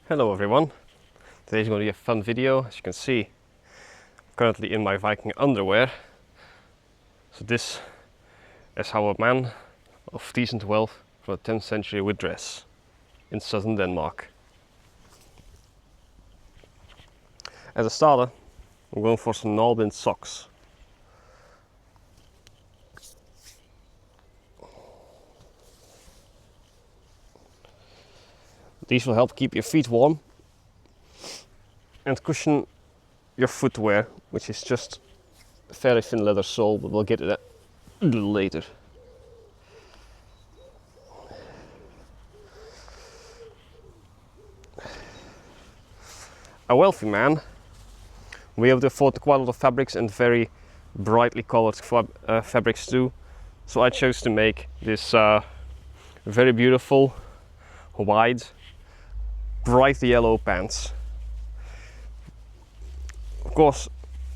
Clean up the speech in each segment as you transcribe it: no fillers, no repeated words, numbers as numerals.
Hello everyone, today's going to be a fun video. As you can see, I'm currently in my Viking underwear. So this is how a man of decent wealth from the 10th century would dress in southern Denmark. As a starter, I'm going for some Nalbin socks. These will help keep your feet warm and cushion your footwear, which is just a fairly thin leather sole, but we'll get to that a little later. A wealthy man will be able to afford quite a lot of fabrics and very brightly colored fabrics too. So I chose to make this very beautiful, wide, bright yellow pants. Of course,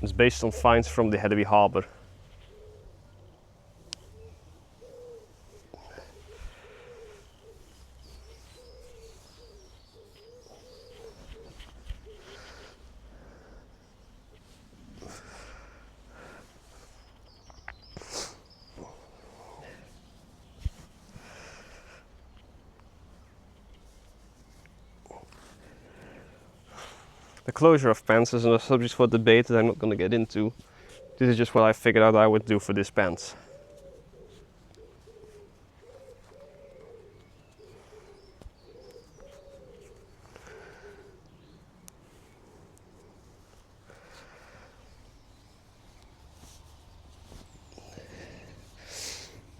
it's based on finds from the Hedeby harbour. The closure of pants is a subject for debate that I'm not going to get into. This is just what I figured out I would do for this pants.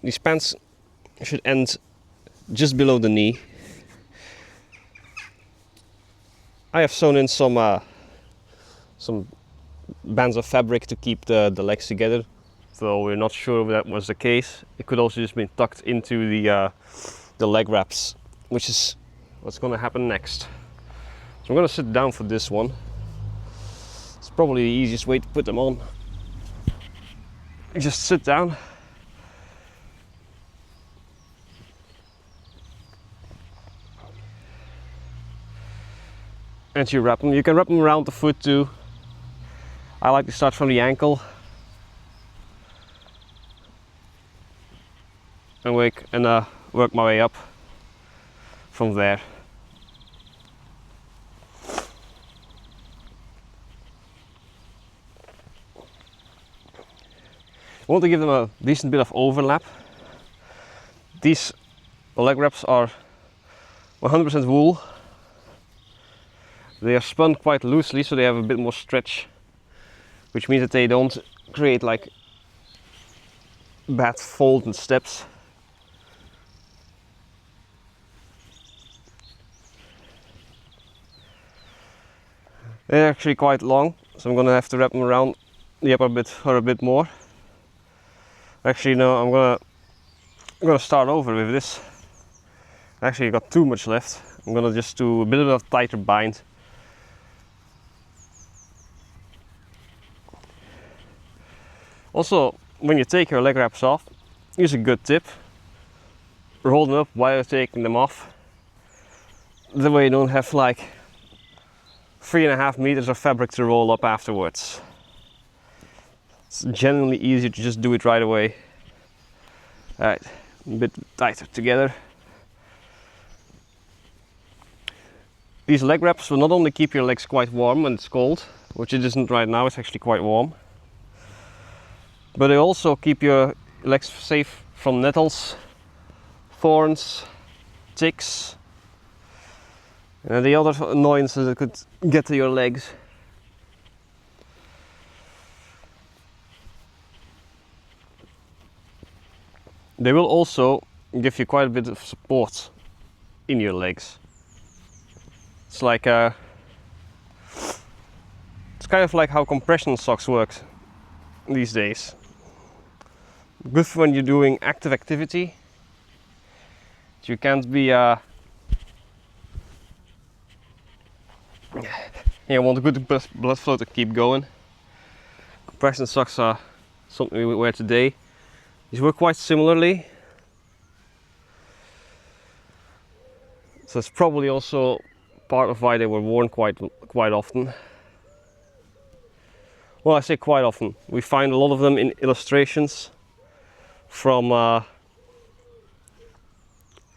These pants should end just below the knee. I have sewn in some bands of fabric to keep the legs together, though we're not sure if that was the case. It could also just be tucked into the leg wraps, which is what's going to happen next. So I'm going to sit down for this one. It's probably the easiest way to put them on. You just sit down. And you wrap them. You can wrap them around the foot too. I like to start from the ankle and work my way up from there. I want to give them a decent bit of overlap. These leg wraps are 100% wool. They are spun quite loosely, so they have a bit more stretch, which means that they don't create like bad fold and steps. They're actually quite long, so I'm gonna have to wrap them around the upper bit or a bit more. Actually, no, I'm gonna start over with this. Actually, I got too much left. I'm gonna just do a bit of a tighter bind. Also, when you take your leg wraps off, here's a good tip. Roll them up while you're taking them off. That way you don't have like 3.5 meters of fabric to roll up afterwards. It's generally easier to just do it right away. Alright, a bit tighter together. These leg wraps will not only keep your legs quite warm when it's cold, which it isn't right now, it's actually quite warm, but they also keep your legs safe from nettles, thorns, ticks, and the other annoyances that could get to your legs. They will also give you quite a bit of support in your legs. It's like it's kind of like how compression socks work these days. Good for when you're doing active activity. You can't be you want a good blood flow to keep going. Compression socks are something we wear today. These work quite similarly. So it's probably also part of why they were worn quite often. Well, I say quite often. We find a lot of them in illustrations from a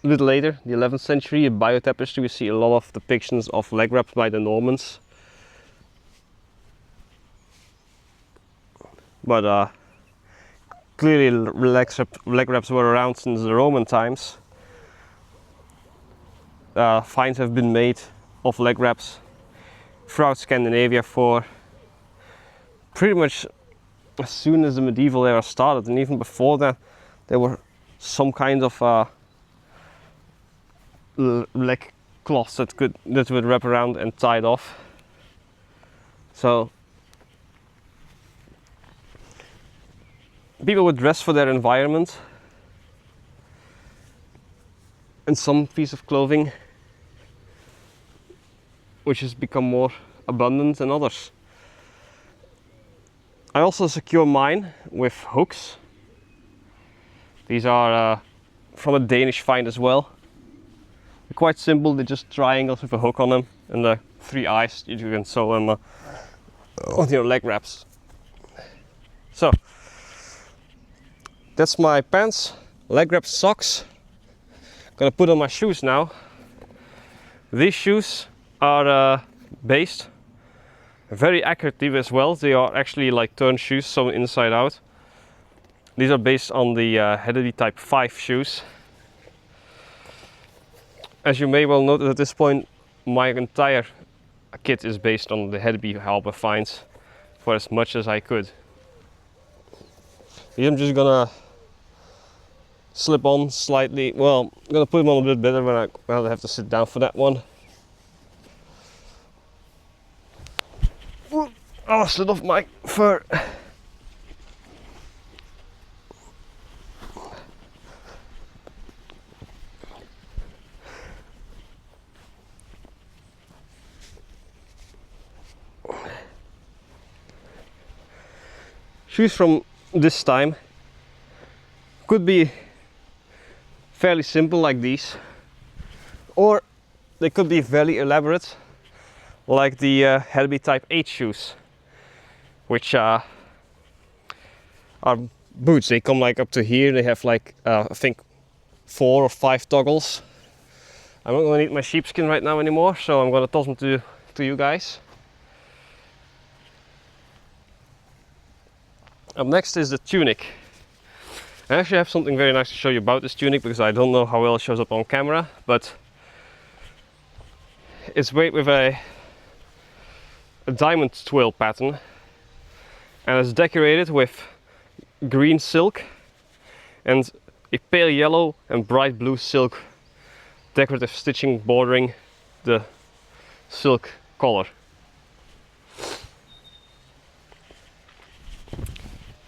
little later, the 11th century, in biotapestry. We see a lot of depictions of leg wraps by the Normans. But clearly leg wraps were around since the Roman times. Finds have been made of leg wraps throughout Scandinavia for pretty much as soon as the medieval era started, and even before that there were some kind of leg cloths that would wrap around and tied off. So people would dress for their environment, and some piece of clothing which has become more abundant than others. I also secure mine with hooks. These are from a Danish find as well. They're quite simple, they're just triangles with a hook on them, and the 3 eyes, you can sew them on your leg wraps. So that's my pants, leg wrap, socks. Gonna put on my shoes now. These shoes are based very accurately as well. They are actually like turn shoes, sewn inside out. These are based on the hedeby type 5 shoes. As you may well notice at this point, my entire kit is based on the hedeby harbour finds for as much as I could. Here I'm just gonna slip on slightly. Well, I'm gonna put them on a bit better when I have to sit down for that one. Oh, I slid off my fur. Shoes from this time could be fairly simple like these, or they could be very elaborate like the hedeby type 8 shoes, which are boots. They come like up to here. They have like I think 4 or 5 toggles. I'm not going to need my sheepskin right now anymore, so I'm going to toss them to you guys. Up next is the tunic. I actually have something very nice to show you about this tunic, because I don't know how well it shows up on camera, but it's made with a diamond twill pattern, and it's decorated with green silk and a pale yellow and bright blue silk decorative stitching bordering the silk collar.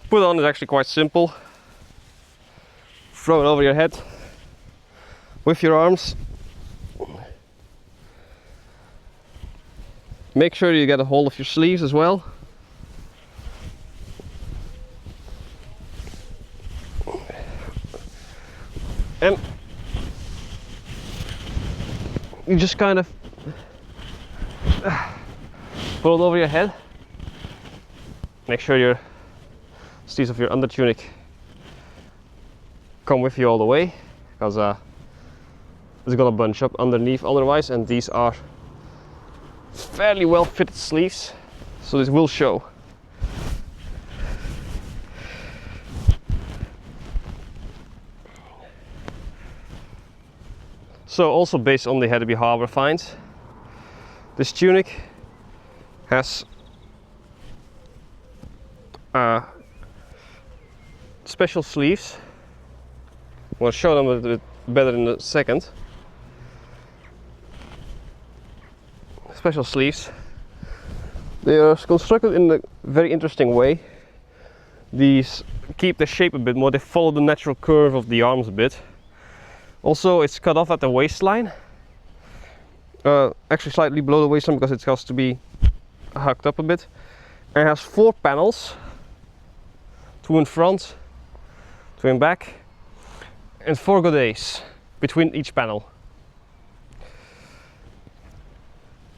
Put on is actually quite simple. Throw it over your head with your arms. Make sure you get a hold of your sleeves as well. And you just kind of pull it over your head. Make sure your sleeves of your under tunic come with you all the way, because it's gonna bunch up underneath otherwise, and these are fairly well fitted sleeves, so this will show. So also based on the hedeby harbour finds, this tunic has special sleeves. I'll show them a bit better in a second. Special sleeves. They are constructed in a very interesting way. These keep the shape a bit more, they follow the natural curve of the arms a bit. Also, it's cut off at the waistline. Actually slightly below the waistline, because it has to be hugged up a bit. And it has 4 panels. 2 in front, 2 in back, and 4 godets between each panel.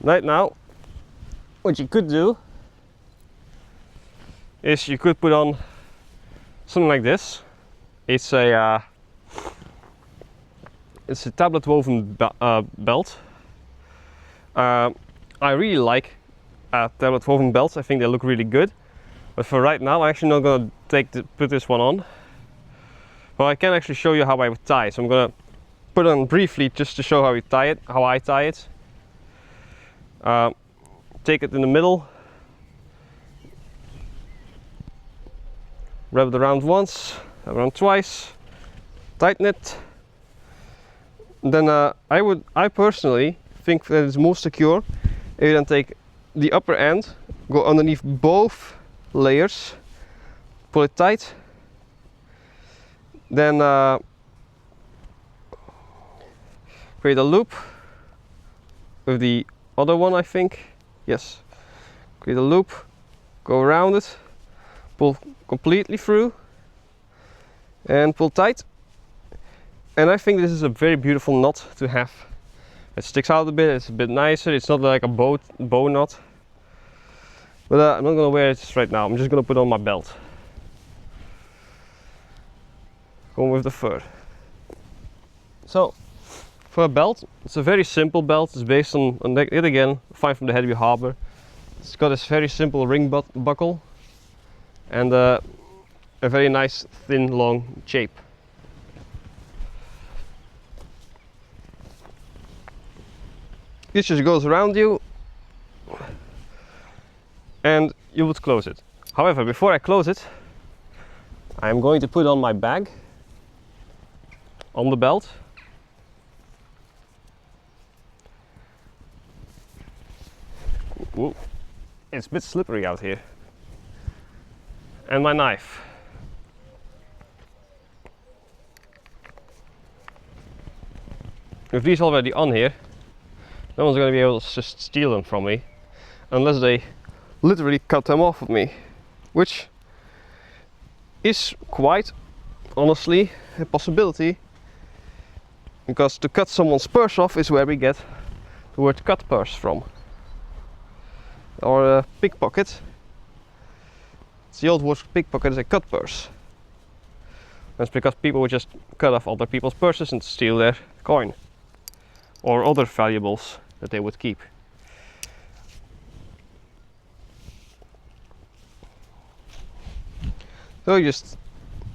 Right now, what you could do is you could put on something like this. It's a tablet woven belt. I really like tablet woven belts. I think they look really good. But for right now, I'm actually not going to put this one on. But I can actually show you how I would tie it. So I'm going to put it on briefly just to show how I tie it. Take it in the middle, wrap it around once, around twice, tighten it. And then I personally think that it's most secure if you then take the upper end, go underneath both layers, pull it tight, then create a loop with the other one, I think. Yes, create a loop, go around it, pull completely through and pull tight. And I think this is a very beautiful knot to have. It sticks out a bit, it's a bit nicer, it's not like a bow knot. But I'm not going to wear it right now, I'm just going to put on my belt. Going with the fur. So, for a belt, it's a very simple belt. It's based on it again, find from the Hedeby harbour. It's got this very simple ring buckle and a very nice thin long shape. This just goes around you and you would close it. However, before I close it, I'm going to put on my bag on the belt. Ooh, it's a bit slippery out here. And my knife. With these already on here, no one's going to be able to just steal them from me unless they literally cut them off of me, which is quite honestly a possibility, because to cut someone's purse off is where we get the word cut purse from. Or a pickpocket. It's the old word for pickpocket is a cut purse. That's because people would just cut off other people's purses and steal their coin or other valuables that they would keep. So you just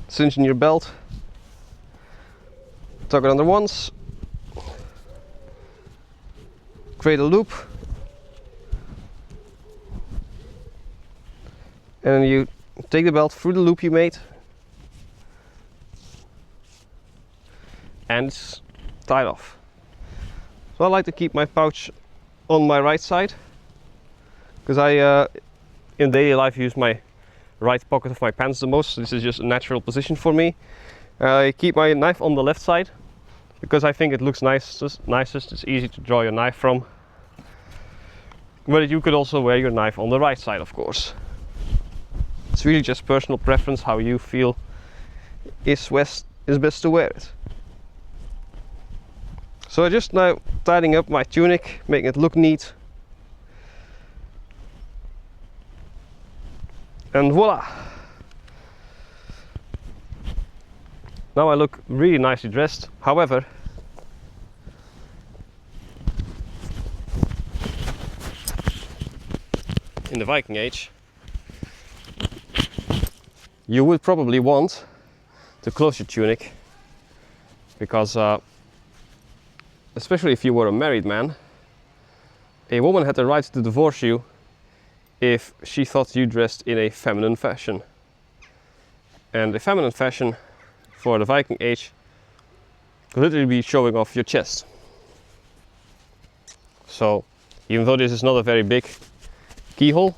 cinch in your belt, tuck it under once, create a loop, and you take the belt through the loop you made and it's tied off. So I like to keep my pouch on my right side because I in daily life use my right pocket of my pants the most, so this is just a natural position for me. I keep my knife on the left side because I think it looks nicest, it's easy to draw your knife from. But you could also wear your knife on the right side, of course. It's really just personal preference how you feel is best to wear it. So I'm just now tidying up my tunic, making it look neat. And voila! Now I look really nicely dressed. However, in the Viking age, you would probably want to close your tunic because especially if you were a married man, a woman had the right to divorce you if she thought you dressed in a feminine fashion. And a feminine fashion for the Viking age could literally be showing off your chest. So even though this is not a very big keyhole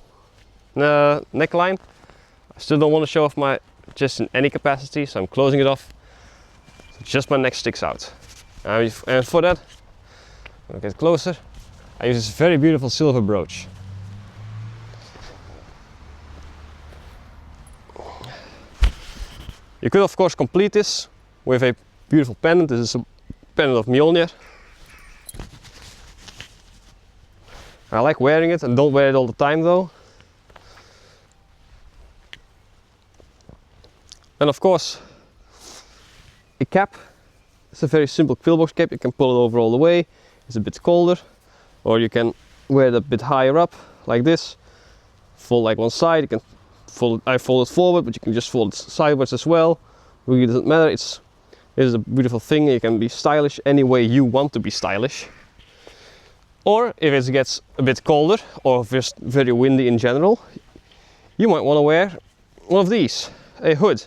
neckline, I still don't want to show off my chest in any capacity, so I'm closing it off so just my neck sticks out. And for that, I'll get closer. I use this very beautiful silver brooch. You could of course complete this with a beautiful pendant. This is a pendant of Mjolnir. I like wearing it, and don't wear it all the time though. And of course, a cap. It's a very simple pillbox cap. You can pull it over all the way. It's a bit colder, or you can wear it a bit higher up like this. Fold like one side. You can fold. I fold it forward, but you can just fold it sideways as well. Really doesn't matter. It is a beautiful thing. You can be stylish any way you want to be stylish. Or if it gets a bit colder, or just very windy in general, you might want to wear one of these, a hood.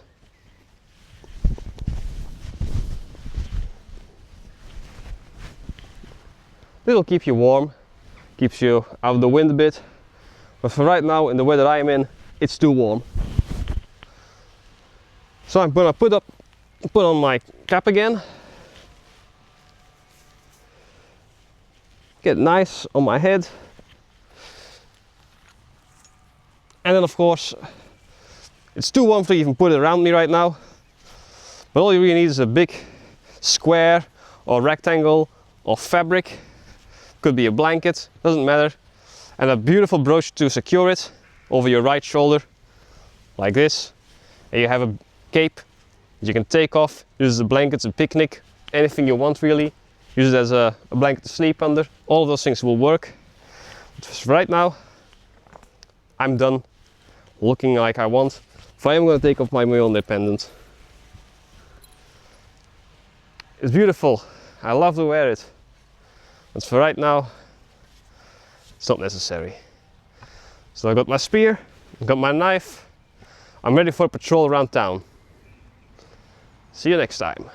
This will keep you warm, keeps you out of the wind a bit, but for right now, in the weather I am in, it's too warm. So I'm gonna put on my cap again, get nice on my head, and then of course, it's too warm to even put it around me right now, but all you really need is a big square or rectangle of fabric. Could be a blanket, doesn't matter, and a beautiful brooch to secure it over your right shoulder, like this. And you have a cape that you can take off, use as a blanket, a picnic, anything you want really. Use it as a blanket to sleep under. All of those things will work. But for right now, I'm done looking like I want. So I am going to take off my male pendant. It's beautiful. I love to wear it. But for right now, it's not necessary. So I got my spear, I got my knife. I'm ready for a patrol around town. See you next time.